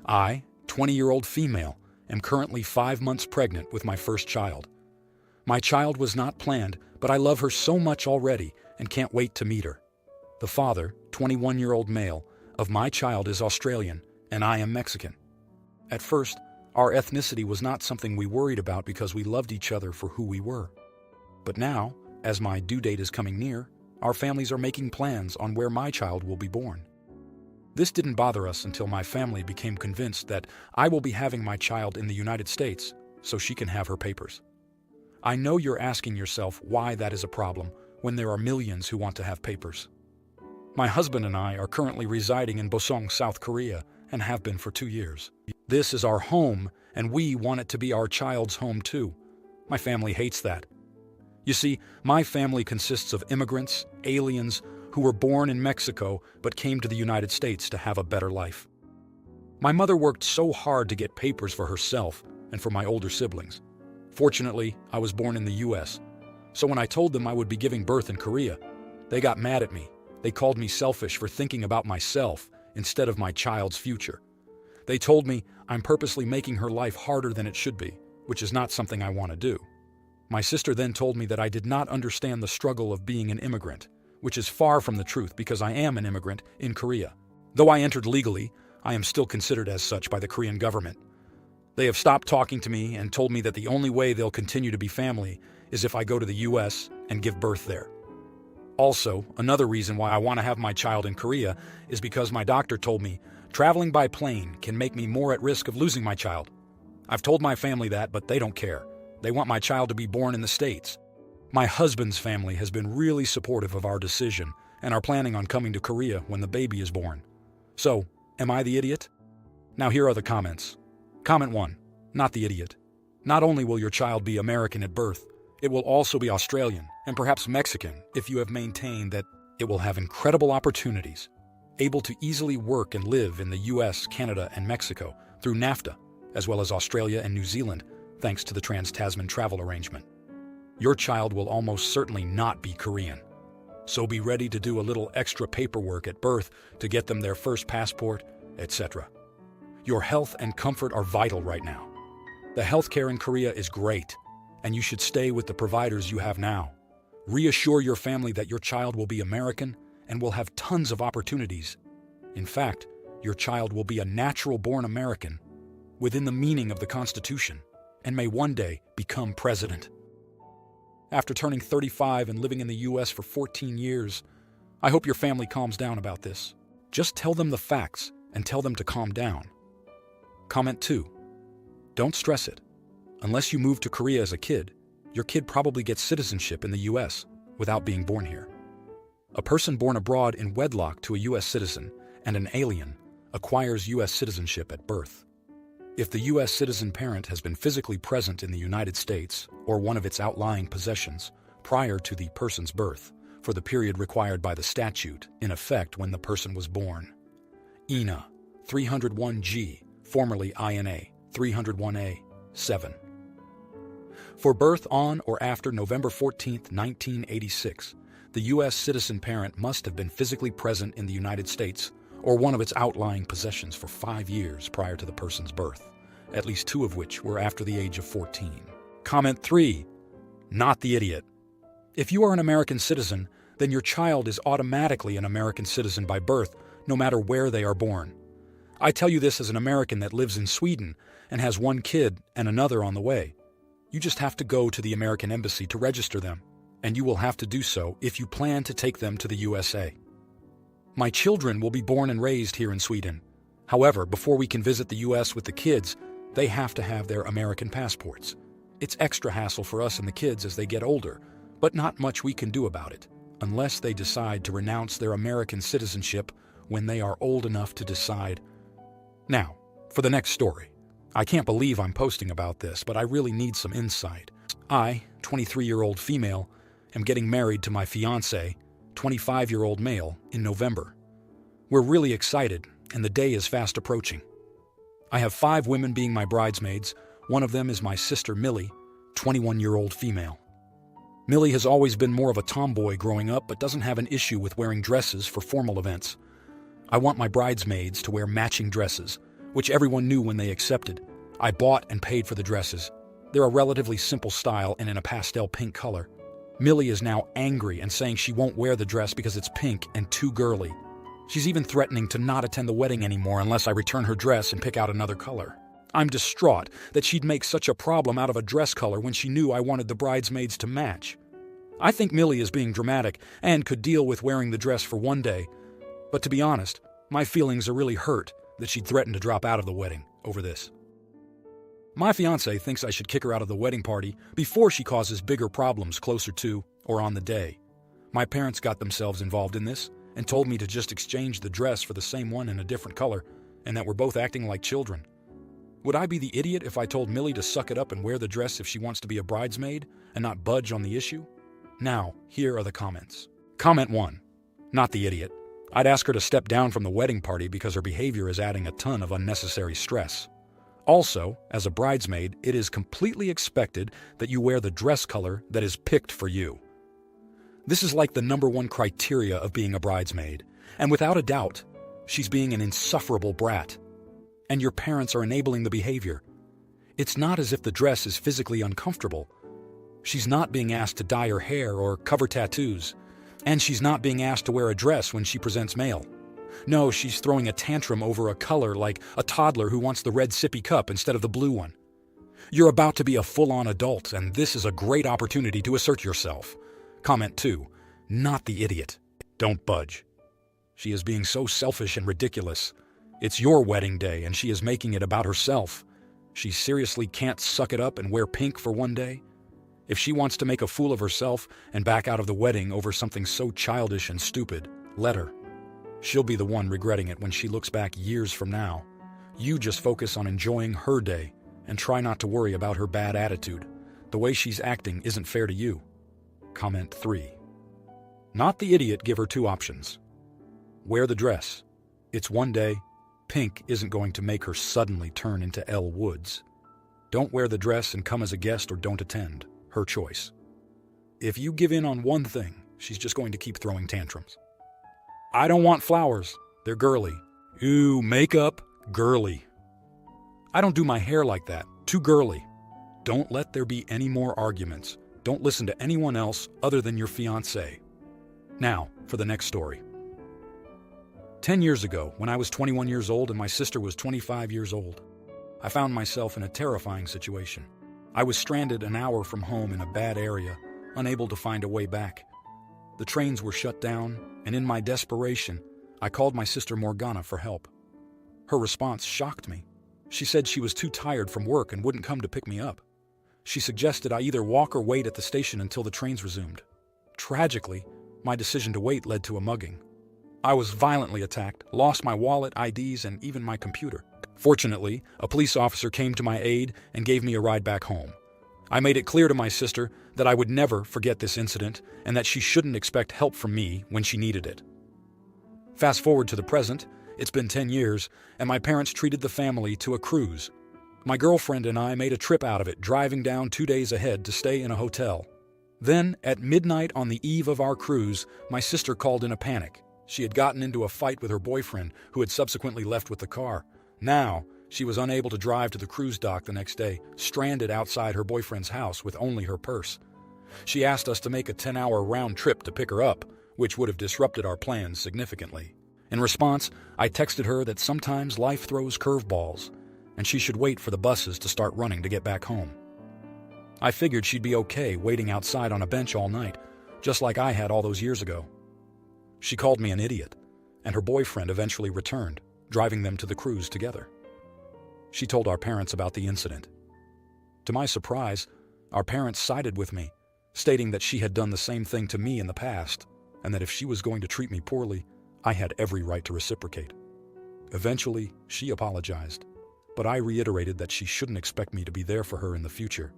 I, 20-year-old female, am currently 5 months pregnant with my first child. My child was not planned, but I love her so much already and can't wait to meet her. The father, 21-year-old male, of my child is Australian, and I am Mexican. At first, our ethnicity was not something we worried about because we loved each other for who we were. But now, as my due date is coming near, our families are making plans on where my child will be born. This didn't bother us until my family became convinced that I will be having my child in the United States so she can have her papers. I know you're asking yourself why that is a problem when there are millions who want to have papers. My husband and I are currently residing in Bosong, South Korea, and have been for 2 years. This is our home, and we want it to be our child's home too. My family hates that. You see, my family consists of immigrants, aliens, who were born in Mexico but came to the United States to have a better life. My mother worked so hard to get papers for herself and for my older siblings. Fortunately, I was born in the US, so when I told them I would be giving birth in Korea, they got mad at me. They called me selfish for thinking about myself instead of my child's future. They told me I'm purposely making her life harder than it should be, which is not something I want to do. My sister then told me that I did not understand the struggle of being an immigrant, which is far from the truth because I am an immigrant in Korea. Though I entered legally, I am still considered as such by the Korean government. They have stopped talking to me and told me that the only way they'll continue to be family is if I go to the US and give birth there. Also, another reason why I want to have my child in Korea is because my doctor told me traveling by plane can make me more at risk of losing my child. I've told my family that, but they don't care. They want my child to be born in the States. My husband's family has been really supportive of our decision and are planning on coming to Korea when the baby is born. So, am I the idiot? Now here are the comments. Comment 1. Not the idiot. Not only will your child be American at birth, it will also be Australian and perhaps Mexican if you have maintained that it will have incredible opportunities, able to easily work and live in the US, Canada, and Mexico through NAFTA, as well as Australia and New Zealand, thanks to the Trans-Tasman travel arrangement. Your child will almost certainly not be Korean, so be ready to do a little extra paperwork at birth to get them their first passport, etc. Your health and comfort are vital right now. The healthcare in Korea is great, and you should stay with the providers you have now. Reassure your family that your child will be American and will have tons of opportunities. In fact, your child will be a natural-born American within the meaning of the Constitution and may one day become president. After turning 35 and living in the US for 14 years, I hope your family calms down about this. Just tell them the facts and tell them to calm down. Comment 2. Don't stress it. Unless you move to Korea as a kid, your kid probably gets citizenship in the US without being born here. A person born abroad in wedlock to a US citizen and an alien acquires US citizenship at birth. If the US citizen parent has been physically present in the United States or one of its outlying possessions prior to the person's birth for the period required by the statute in effect when the person was born. INA 301G, formerly INA 301A, 7. For birth on or after November 14, 1986, the U.S. citizen parent must have been physically present in the United States or one of its outlying possessions for 5 years prior to the person's birth, at least 2 of which were after the age of 14. Comment 3. Not the idiot. If you are an American citizen, then your child is automatically an American citizen by birth, no matter where they are born. I tell you this as an American that lives in Sweden and has 1 kid and another on the way. You just have to go to the American embassy to register them, and you will have to do so if you plan to take them to the USA. My children will be born and raised here in Sweden. However, before we can visit the US with the kids, they have to have their American passports. It's extra hassle for us and the kids as they get older, but not much we can do about it, unless they decide to renounce their American citizenship when they are old enough to decide. Now, for the next story. I can't believe I'm posting about this, but I really need some insight. I, 23-year-old female, am getting married to my fiancé, 25-year-old male, in November. We're really excited, and the day is fast approaching. I have 5 women being my bridesmaids. One of them is my sister Millie, 21-year-old female. Millie has always been more of a tomboy growing up, but doesn't have an issue with wearing dresses for formal events. I want my bridesmaids to wear matching dresses, which everyone knew when they accepted. I bought and paid for the dresses. They're a relatively simple style and in a pastel pink color. Millie is now angry and saying she won't wear the dress because it's pink and too girly. She's even threatening to not attend the wedding anymore unless I return her dress and pick out another color. I'm distraught that she'd make such a problem out of a dress color when she knew I wanted the bridesmaids to match. I think Millie is being dramatic and could deal with wearing the dress for one day, but to be honest, my feelings are really hurt that she'd threatened to drop out of the wedding over this. My fiancé thinks I should kick her out of the wedding party before she causes bigger problems closer to or on the day. My parents got themselves involved in this and told me to just exchange the dress for the same one in a different color and that we're both acting like children. Would I be the idiot if I told Millie to suck it up and wear the dress if she wants to be a bridesmaid and not budge on the issue? Now, here are the comments. Comment 1. Not the idiot. I'd ask her to step down from the wedding party because her behavior is adding a ton of unnecessary stress. Also, as a bridesmaid, it is completely expected that you wear the dress color that is picked for you. This is like the #1 criteria of being a bridesmaid, and without a doubt, she's being an insufferable brat. And your parents are enabling the behavior. It's not as if the dress is physically uncomfortable. She's not being asked to dye her hair or cover tattoos, and she's not being asked to wear a dress when she presents mail. No, she's throwing a tantrum over a color like a toddler who wants the red sippy cup instead of the blue one. You're about to be a full-on adult, and this is a great opportunity to assert yourself. Comment 2. Not the idiot. Don't budge. She is being so selfish and ridiculous. It's your wedding day, and she is making it about herself. She seriously can't suck it up and wear pink for one day? If she wants to make a fool of herself and back out of the wedding over something so childish and stupid, let her. She'll be the one regretting it when she looks back years from now. You just focus on enjoying her day and try not to worry about her bad attitude. The way she's acting isn't fair to you. Comment 3. Not the idiot give her 2 options. Wear the dress. It's one day. Pink isn't going to make her suddenly turn into Elle Woods. Don't wear the dress and come as a guest or don't attend. Her choice. If you give in on one thing, she's just going to keep throwing tantrums. I don't want flowers. They're girly. Ooh, makeup, girly. I don't do my hair like that. Too girly. Don't let there be any more arguments. Don't listen to anyone else other than your fiancé. Now, for the next story. 10 years ago, when I was 21 years old and my sister was 25 years old, I found myself in a terrifying situation. I was stranded an hour from home in a bad area, unable to find a way back. The trains were shut down, and in my desperation, I called my sister Morgana for help. Her response shocked me. She said she was too tired from work and wouldn't come to pick me up. She suggested I either walk or wait at the station until the trains resumed. Tragically, my decision to wait led to a mugging. I was violently attacked, lost my wallet, IDs, and even my computer. Fortunately, a police officer came to my aid and gave me a ride back home. I made it clear to my sister that I would never forget this incident and that she shouldn't expect help from me when she needed it. Fast forward to the present, it's been 10 years, and my parents treated the family to a cruise. My girlfriend and I made a trip out of it, driving down 2 days ahead to stay in a hotel. Then, at midnight on the eve of our cruise, my sister called in a panic. She had gotten into a fight with her boyfriend, who had subsequently left with the car. Now, she was unable to drive to the cruise dock the next day, stranded outside her boyfriend's house with only her purse. She asked us to make a 10-hour round trip to pick her up, which would have disrupted our plans significantly. In response, I texted her that sometimes life throws curveballs, and she should wait for the buses to start running to get back home. I figured she'd be okay waiting outside on a bench all night, just like I had all those years ago. She called me an idiot, and her boyfriend eventually returned, driving them to the cruise together. She told our parents about the incident. To my surprise, our parents sided with me, stating that she had done the same thing to me in the past, and that if she was going to treat me poorly, I had every right to reciprocate. Eventually, she apologized, but I reiterated that she shouldn't expect me to be there for her in the future,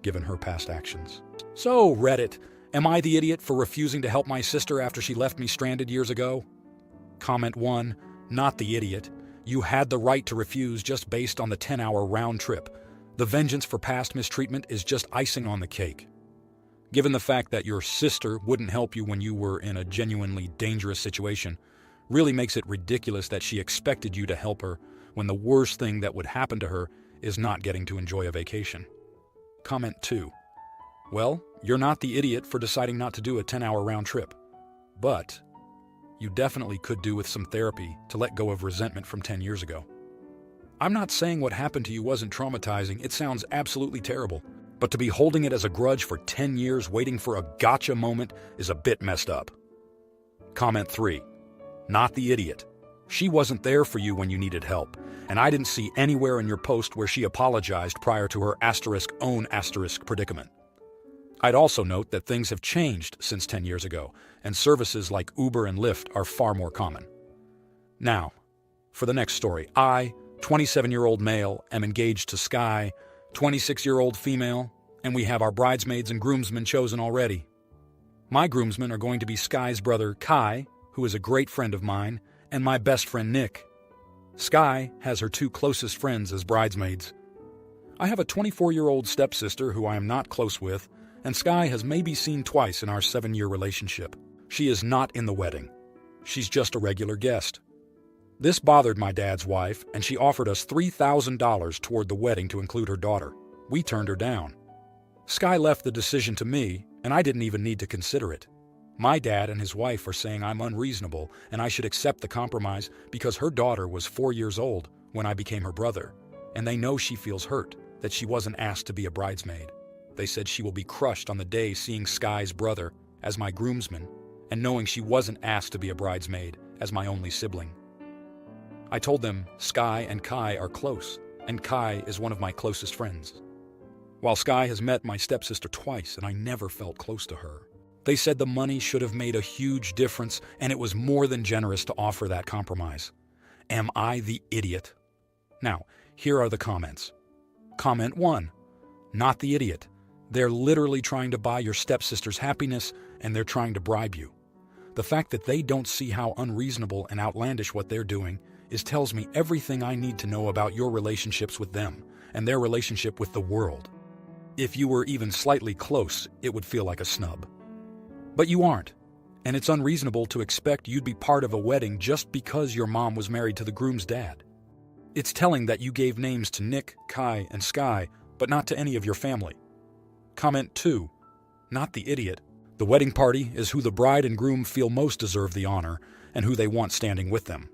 given her past actions. So, Reddit, am I the idiot for refusing to help my sister after she left me stranded years ago? Comment 1, not the idiot. You had the right to refuse just based on the 10-hour round trip. The vengeance for past mistreatment is just icing on the cake. Given the fact that your sister wouldn't help you when you were in a genuinely dangerous situation, really makes it ridiculous that she expected you to help her when the worst thing that would happen to her is not getting to enjoy a vacation. Comment 2. Well, you're not the idiot for deciding not to do a 10-hour round trip. But you definitely could do with some therapy to let go of resentment from 10 years ago. I'm not saying what happened to you wasn't traumatizing, it sounds absolutely terrible. But to be holding it as a grudge for 10 years waiting for a gotcha moment is a bit messed up. Comment 3. Not the idiot. She wasn't there for you when you needed help, and I didn't see anywhere in your post where she apologized prior to her own predicament. I'd also note that things have changed since 10 years ago, and services like Uber and Lyft are far more common. Now, for the next story. I, 27-year-old male, am engaged to Sky, 26-year-old female, and we have our bridesmaids and groomsmen chosen already. My groomsmen are going to be Sky's brother, Kai, who is a great friend of mine, and my best friend, Nick. Sky has her 2 closest friends as bridesmaids. I have a 24-year-old stepsister who I am not close with, and Sky has maybe seen twice in our 7-year relationship. She is not in the wedding. She's just a regular guest. This bothered my dad's wife, and she offered us $3,000 toward the wedding to include her daughter. We turned her down. Sky left the decision to me, and I didn't even need to consider it. My dad and his wife are saying I'm unreasonable and I should accept the compromise because her daughter was 4 years old when I became her brother, and they know she feels hurt that she wasn't asked to be a bridesmaid. They said she will be crushed on the day seeing Sky's brother as my groomsman and knowing she wasn't asked to be a bridesmaid as my only sibling. I told them Sky and Kai are close, and Kai is one of my closest friends. While Sky has met my stepsister twice and I never felt close to her, they said the money should have made a huge difference and it was more than generous to offer that compromise. Am I the idiot? Now, here are the comments. Comment 1. Not the idiot. They're literally trying to buy your stepsister's happiness and they're trying to bribe you. The fact that they don't see how unreasonable and outlandish what they're doing tells me everything I need to know about your relationships with them and their relationship with the world. If you were even slightly close, it would feel like a snub. But you aren't, and it's unreasonable to expect you'd be part of a wedding just because your mom was married to the groom's dad. It's telling that you gave names to Nick, Kai, and Sky, but not to any of your family. Comment 2. Not the idiot. The wedding party is who the bride and groom feel most deserve the honor and who they want standing with them.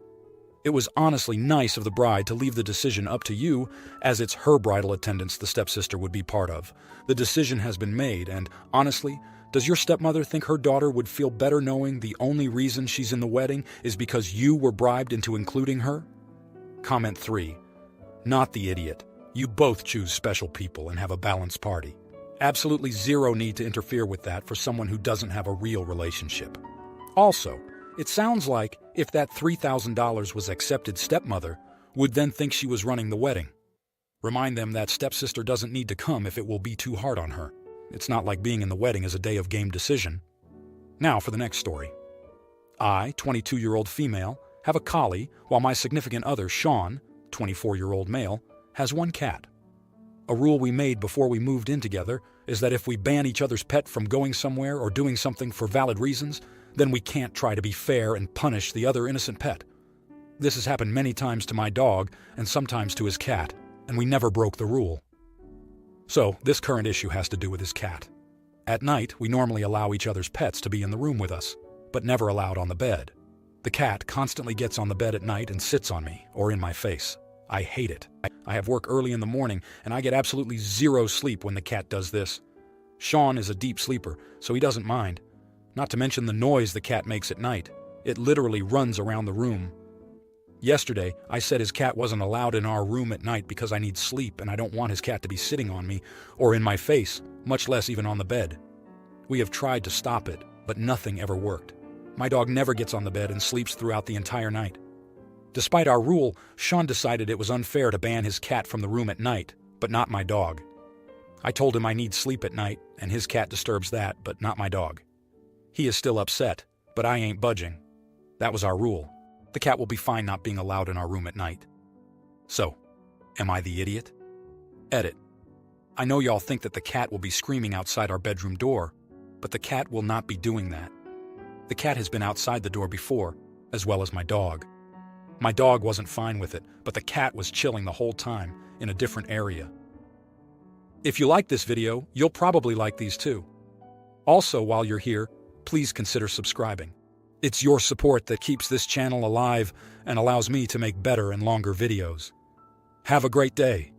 It was honestly nice of the bride to leave the decision up to you, as it's her bridal attendance the stepsister would be part of. The decision has been made, and honestly, does your stepmother think her daughter would feel better knowing the only reason she's in the wedding is because you were bribed into including her? Comment 3. Not the idiot. You both choose special people and have a balanced party. Absolutely zero need to interfere with that for someone who doesn't have a real relationship. Also, it sounds like if that $3,000 was accepted, stepmother would then think she was running the wedding. Remind them that stepsister doesn't need to come if it will be too hard on her. It's not like being in the wedding is a day of game decision. Now for the next story. I, 22-year-old female, have a collie, while my significant other, Sean, 24-year-old male, has 1 cat. A rule we made before we moved in together is that if we ban each other's pet from going somewhere or doing something for valid reasons, then we can't try to be fair and punish the other innocent pet. This has happened many times to my dog and sometimes to his cat, and we never broke the rule. So, this current issue has to do with his cat. At night, we normally allow each other's pets to be in the room with us, but never allowed on the bed. The cat constantly gets on the bed at night and sits on me or in my face. I hate it. I have work early in the morning, and I get absolutely zero sleep when the cat does this. Sean is a deep sleeper, so he doesn't mind. Not to mention the noise the cat makes at night. It literally runs around the room. Yesterday, I said his cat wasn't allowed in our room at night because I need sleep and I don't want his cat to be sitting on me or in my face, much less even on the bed. We have tried to stop it, but nothing ever worked. My dog never gets on the bed and sleeps throughout the entire night. Despite our rule, Sean decided it was unfair to ban his cat from the room at night, but not my dog. I told him I need sleep at night, and his cat disturbs that, but not my dog. He is still upset, but I ain't budging. That was our rule. The cat will be fine not being allowed in our room at night. So, am I the idiot? Edit. I know y'all think that the cat will be screaming outside our bedroom door, but the cat will not be doing that. The cat has been outside the door before, as well as my dog. My dog wasn't fine with it, but the cat was chilling the whole time in a different area. If you like this video, you'll probably like these too. Also, while you're here, please consider subscribing. It's your support that keeps this channel alive and allows me to make better and longer videos. Have a great day.